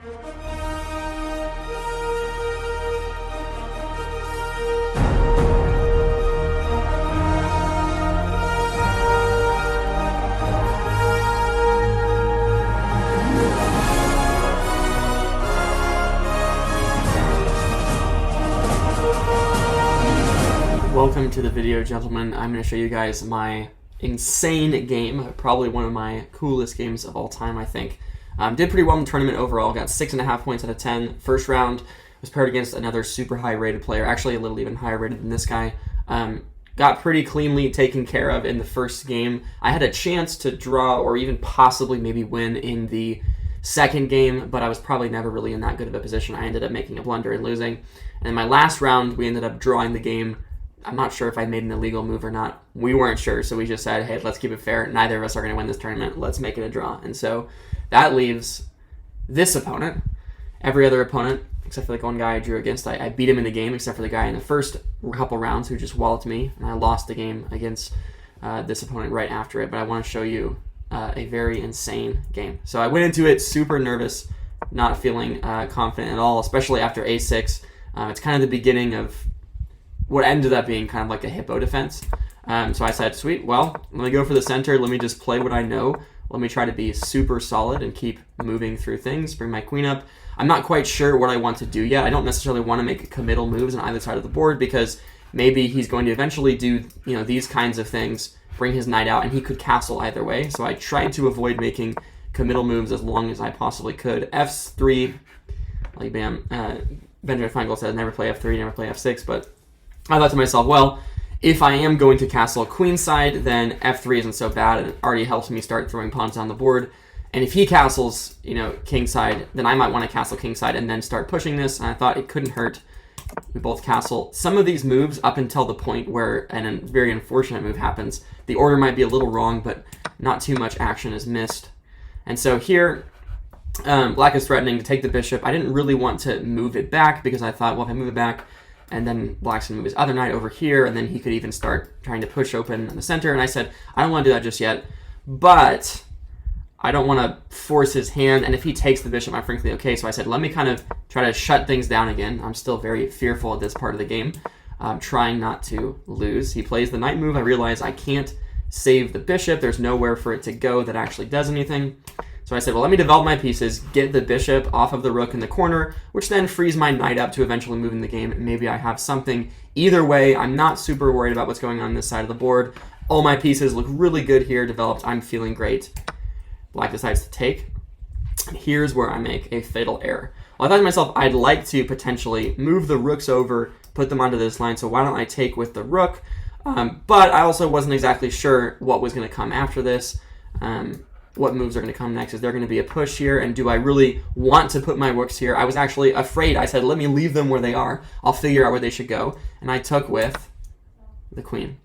Welcome to the video, gentlemen. I'm going to show you guys my insane game, probably one of my coolest games of all time, I think. Did pretty well in the tournament overall, got 6.5 points out of 10. First round, was paired against another super high rated player, actually a little even higher rated than this guy. Got pretty cleanly taken care of in the first game. I had a chance to draw or even possibly maybe win in the second game, but I was probably never really in that good of a position. I ended up making a blunder and losing. And in my last round, we ended up drawing the game. I'm not sure if I made an illegal move or not. We weren't sure, so we just said, hey, let's keep it fair. Neither of us are going to win this tournament. Let's make it a draw. And so that leaves this opponent. Every other opponent, except for like one guy I drew against, I beat him in the game, except for the guy in the first couple rounds who just walloped me, and I lost the game against this opponent right after it. But I want to show you a very insane game. So I went into it super nervous, not feeling confident at all, especially after a6. It's kind of the beginning of what ended up being kind of like a hippo defense. So I said, sweet, well, let me go for the center. Let me just play what I know. Let me try to be super solid and keep moving through things, bring my queen up. I'm not quite sure what I want to do yet. I don't necessarily want to make committal moves on either side of the board because maybe he's going to eventually do these kinds of things, bring his knight out, and he could castle either way. So I tried to avoid making committal moves as long as I possibly could. F3, like bam, Benjamin Feingold said, never play F3, never play F6, but I thought to myself, well, if I am going to castle queenside, then F3 isn't so bad, and it already helps me start throwing pawns on the board. And if he castles, kingside, then I might want to castle kingside and then start pushing this, and I thought it couldn't hurt. We both castle. Some of these moves, up until the point where a very unfortunate move happens, the order might be a little wrong, but not too much action is missed. And so here, black is threatening to take the bishop. I didn't really want to move it back because I thought, well, if I move it back, and then black's going to move his other knight over here, and then he could even start trying to push open in the center. And I said, I don't want to do that just yet, but I don't want to force his hand. And if he takes the bishop, I'm frankly okay. So I said, let me kind of try to shut things down again. I'm still very fearful at this part of the game, trying not to lose. He plays the knight move. I realize I can't save the bishop. There's nowhere for it to go that actually does anything. So I said, well, let me develop my pieces, get the bishop off of the rook in the corner, which then frees my knight up to eventually move in the game. Maybe I have something. Either way, I'm not super worried about what's going on this side of the board. All my pieces look really good here, developed. I'm feeling great. Black decides to take. Here's where I make a fatal error. Well, I thought to myself, I'd like to potentially move the rooks over, put them onto this line, so why don't I take with the rook? But I also wasn't exactly sure what was going to come after this. What moves are going to come next? Is there going to be a push here? And do I really want to put my rooks here? I was actually afraid. I said, let me leave them where they are. I'll figure out where they should go. And I took with the queen.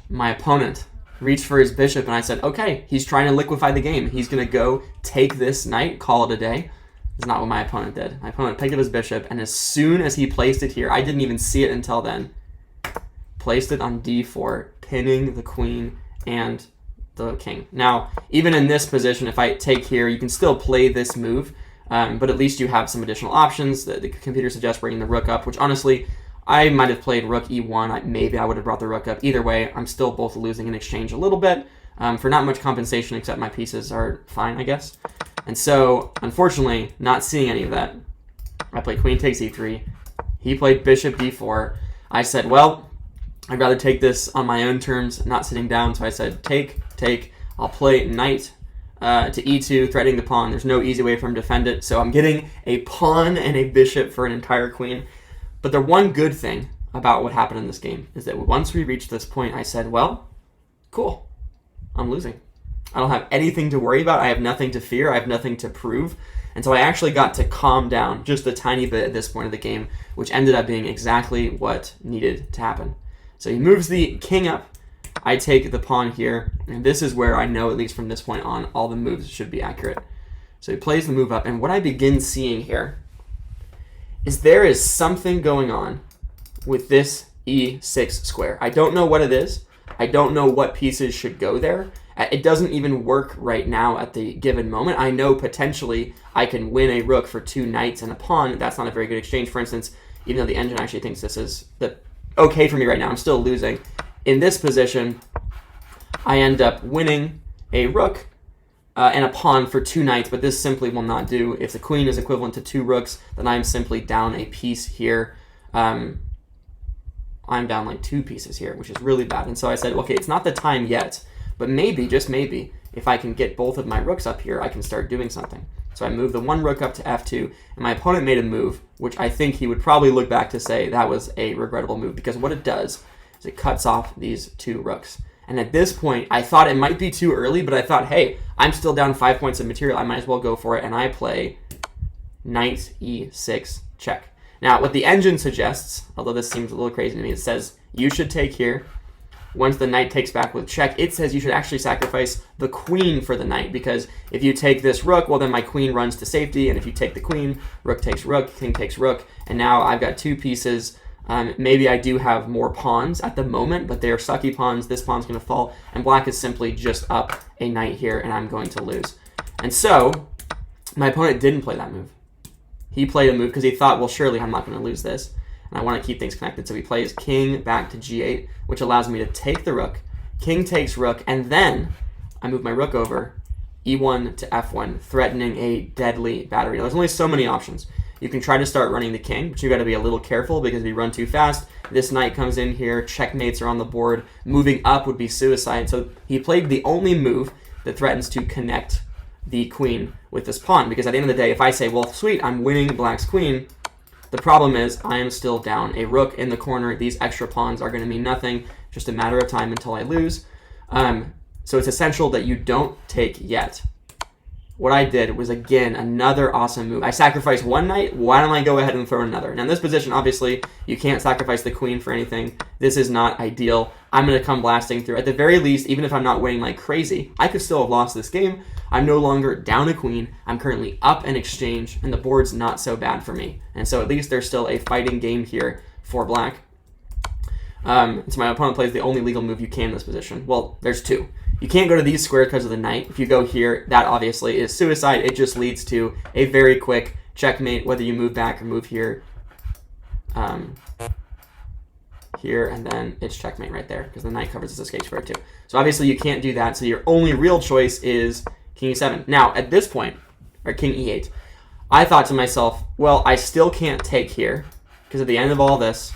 My opponent reached for his bishop, and I said, okay, he's trying to liquefy the game. He's going to go take this knight, call it a day. That's not what my opponent did. My opponent picked up his bishop, and as soon as he placed it here, I didn't even see it until then, placed it on d4, pinning the queen and the king. Now, even in this position, if I take here, you can still play this move, but at least you have some additional options. The computer suggests bringing the rook up, which honestly, I might have played rook e1. Maybe I would have brought the rook up. Either way, I'm still both losing in exchange a little bit for not much compensation, except my pieces are fine, I guess. And so, unfortunately, not seeing any of that, I played queen takes e3. He played bishop d4. I said, well, I'd rather take this on my own terms, not sitting down. So I said, take. I'll play knight to e2, threatening the pawn. There's no easy way for him to defend it. So I'm getting a pawn and a bishop for an entire queen. But the one good thing about what happened in this game is that once we reached this point, I said, well, cool, I'm losing. I don't have anything to worry about. I have nothing to fear. I have nothing to prove. And so I actually got to calm down just a tiny bit at this point of the game, which ended up being exactly what needed to happen. So he moves the king up. I take the pawn here, and this is where I know, at least from this point on, all the moves should be accurate. So he plays the move up, and what I begin seeing here is there is something going on with this e6 square. I don't know what it is. I don't know what pieces should go there, It doesn't even work right now at the given moment. I know potentially I can win a rook for 2 knights and a pawn. That's not a very good exchange, for instance, even though the engine actually thinks this is okay for me right now. I'm still losing. In this position, I end up winning a rook and a pawn for 2 knights, but this simply will not do. If the queen is equivalent to 2 rooks, then I'm simply down a piece here. I'm down like 2 pieces here, which is really bad. And so I said, okay, it's not the time yet, but maybe, just maybe, if I can get both of my rooks up here, I can start doing something. So I moved the 1 rook up to f2, and my opponent made a move, which I think he would probably look back to say that was a regrettable move, because what it does is it cuts off these 2 rooks. And at this point, I thought it might be too early, but I thought, hey, I'm still down 5 points of material. I might as well go for it. And I play knight e6 check. Now, what the engine suggests, although this seems a little crazy to me, it says you should take here. Once the knight takes back with check, it says you should actually sacrifice the queen for the knight, because if you take this rook, well, then my queen runs to safety. And if you take the queen, rook takes rook, king takes rook. And now I've got 2 pieces. Maybe I do have more pawns at the moment, but they are sucky pawns. This pawn's going to fall, and black is simply just up a knight here, and I'm going to lose. And so my opponent didn't play that move. He played a move because he thought, well, surely I'm not going to lose this, and I want to keep things connected. So he plays king back to g8, which allows me to take the rook. King takes rook, and then I move my rook over, e1 to f1, threatening a deadly battery. Now, there's only so many options. You can try to start running the king, but you got to be a little careful, because if you run too fast, this knight comes in here, checkmates are on the board, moving up would be suicide. So he played the only move that threatens to connect the queen with this pawn, because at the end of the day, if I say, well, sweet, I'm winning black's queen, the problem is I am still down a rook in the corner. These extra pawns are going to mean nothing, just a matter of time until I lose. So it's essential that you don't take yet. What I did was, again, another awesome move. I sacrificed 1 knight. Why don't I go ahead and throw another? Now, in this position, obviously, you can't sacrifice the queen for anything. This is not ideal. I'm going to come blasting through. At the very least, even if I'm not winning like crazy, I could still have lost this game. I'm no longer down a queen. I'm currently up an exchange, and the board's not so bad for me. And so at least there's still a fighting game here for black. So my opponent plays the only legal move you can in this position. Well, there's 2. You can't go to these squares because of the knight. If you go here, that obviously is suicide. It just leads to a very quick checkmate, whether you move back or move here. Here, and then it's checkmate right there, because the knight covers this escape square too. So obviously you can't do that, so your only real choice is king e7. Now, at this point, or king e8, I thought to myself, well, I still can't take here, because at the end of all this,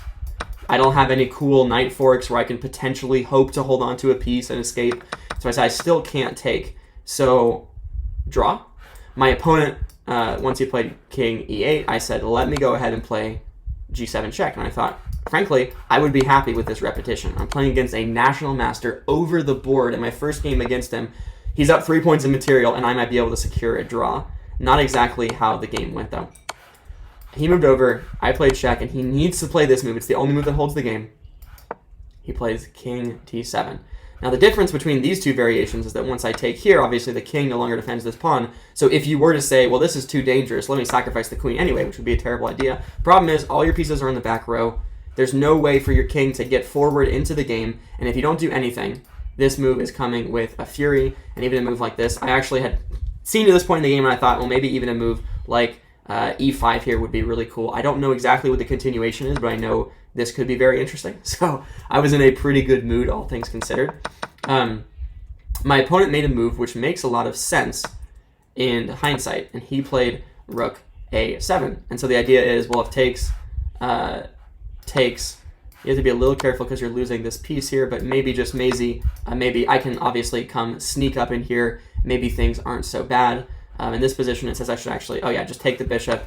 I don't have any cool knight forks where I can potentially hope to hold on to a piece and escape. So I said, I still can't take. So, draw. My opponent, once he played king e8, I said, let me go ahead and play g7 check. And I thought, frankly, I would be happy with this repetition. I'm playing against a national master over the board. In my first game against him, he's up 3 points of material, and I might be able to secure a draw. Not exactly how the game went, though. He moved over, I played check, and he needs to play this move. It's the only move that holds the game. He plays king t7. Now, the difference between these 2 variations is that once I take here, obviously the king no longer defends this pawn. So if you were to say, well, this is too dangerous, let me sacrifice the queen anyway, which would be a terrible idea. Problem is, all your pieces are in the back row. There's no way for your king to get forward into the game, and if you don't do anything, this move is coming with a fury, and even a move like this. I actually had seen to this point in the game, and I thought, well, maybe even a move like e5 here would be really cool. I don't know exactly what the continuation is, but I know this could be very interesting. So I was in a pretty good mood, all things considered. My opponent made a move which makes a lot of sense in hindsight, and he played rook a7. And so the idea is, well, if takes, you have to be a little careful because you're losing this piece here, but maybe just maybe I can obviously come sneak up in here. Maybe things aren't so bad. In this position, it says I should actually, oh yeah, just take the bishop,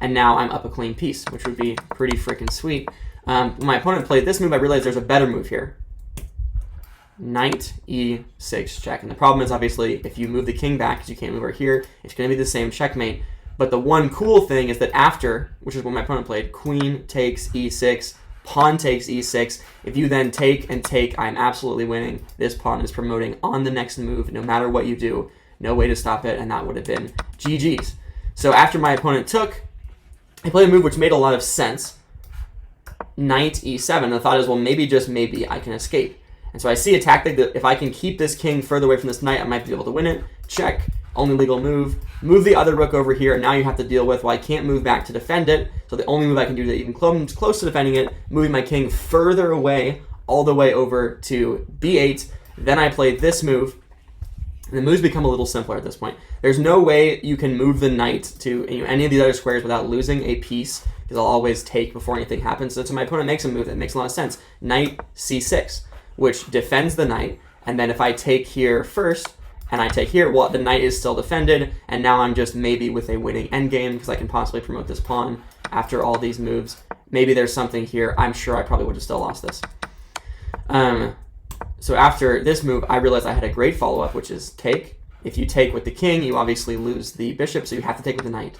and now I'm up a clean piece, which would be pretty freaking sweet. When my opponent played this move, I realized there's a better move here. Knight e6 check. And the problem is, obviously, if you move the king back, because you can't move over here, it's going to be the same checkmate. But the one cool thing is that after, which is what my opponent played, queen takes e6, pawn takes e6. If you then take and take, I'm absolutely winning. This pawn is promoting on the next move, no matter what you do. No way to stop it, and that would have been GG's. So after my opponent took, I played a move which made a lot of sense. Knight e7. And the thought is, well, maybe, just maybe, I can escape. And so I see a tactic that if I can keep this king further away from this knight, I might be able to win it. Check. Only legal move. Move the other rook over here, and now you have to deal with, well, I can't move back to defend it, so the only move I can do to even close to defending it, moving my king further away, all the way over to b8. Then I play this move, and the moves become a little simpler at this point. There's no way you can move the knight to any of these other squares without losing a piece, because I'll always take before anything happens. So my opponent makes a move that makes a lot of sense. Knight c6, which defends the knight, and then if I take here first, and I take here, well, the knight is still defended, and now I'm just maybe with a winning endgame, because I can possibly promote this pawn after all these moves. Maybe there's something here. I'm sure I probably would have still lost this. So after this move, I realized I had a great follow-up, which is take. If you take with the king, you obviously lose the bishop, so you have to take with the knight.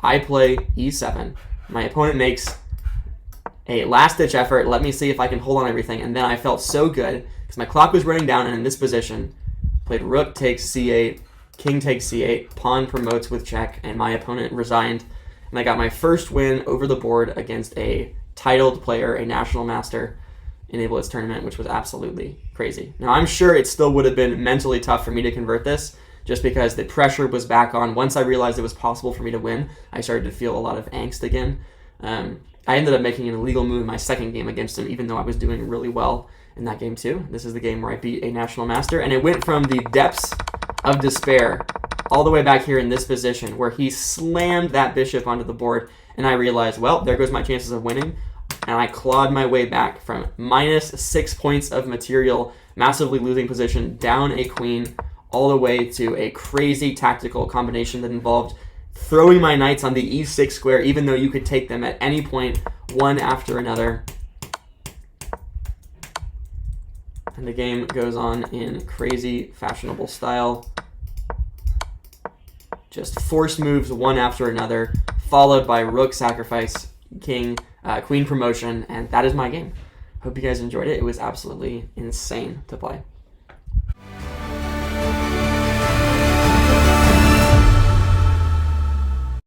I play e7. My opponent makes a last-ditch effort. Let me see if I can hold on everything, and then I felt so good, because my clock was running down, and in this position, played rook takes c8, king takes c8, pawn promotes with check, and my opponent resigned. And I got my first win over the board against a titled player, a national master, in a Blitz tournament, which was absolutely crazy. Now, I'm sure it still would have been mentally tough for me to convert this, just because the pressure was back on. Once I realized it was possible for me to win, I started to feel a lot of angst again. I ended up making an illegal move in my second game against him, even though I was doing really well in that game too. This is the game where I beat a national master, and it went from the depths of despair all the way back here in this position where he slammed that bishop onto the board, and I realized, well, there goes my chances of winning, and I clawed my way back from -6 points of material, massively losing position, down a queen, all the way to a crazy tactical combination that involved throwing my knights on the e6 square, even though you could take them at any point, one after another. And the game goes on in crazy, fashionable style. Just force moves one after another, followed by rook sacrifice, king, queen promotion, and that is my game. Hope you guys enjoyed it. It was absolutely insane to play.